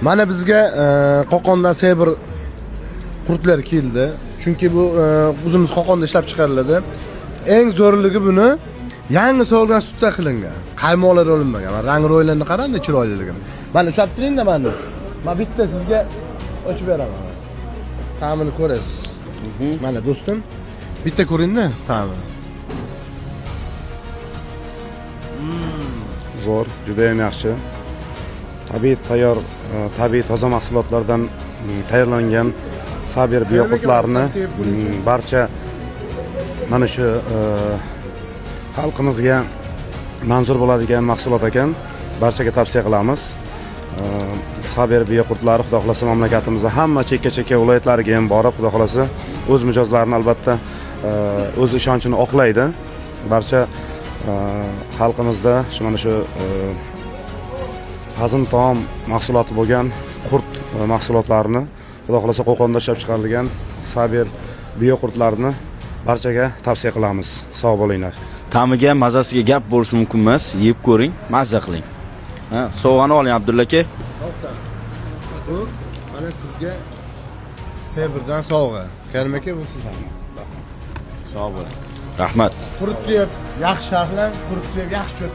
Mana bizga Qo'qondan Sebr qurtlar keldi. Chunki bu o'zimiz Qo'qonda ishlab chiqariladi. Eng zo'rligi buni yangi so'lgan sutda qilingan. Qaymoqlar olinmagan. Mana rang ro'ylarini qarang-da, chiroyliligini. Mana ushlab turing-da mana. Men bitta sizga ochib beraman. Ta'mini ko'rasiz. Mana do'stim, bitta ko'ring-da ta'mini. Zo'r, juda ham yaxshi. Tabiiy toza mahsulotlardan tayyorlangan Sabir biyoqutlarni barcha mana shu xalqimizga manzur bo'ladigan mahsulot ekan. Barchaga tavsiya qilamiz. Sabir biyoqurtlari xudo xolasa mamlakatimizda hamma chekka-chekka viloyatlariga ham borib, xudo xolasa o'z mijozlarini albatta o'z ishonchini oqlaydi. Barcha xalqimizda mana shu hazm taom mahsuloti bo'lgan qurt mahsulotlarini xudo xolasa Qo'qonda ishlab chiqarilgan Sabir biyoqurtlarini barchaga tavsiya qilamiz. Sog' bo'linglar. Ta'miga, mazasiga gap bo'lishi mumkin emas. Yeb ko'ring, mazza qiling. Ha, sovg'ani oling Abdulla aka. Bu mana sizga Sebrdan sovg'a. Karim aka, bu sizga. Sog' bo'ling. Rahmat. Qurut deb yaxshi sharhlang, qurut deb yaxshi cho't.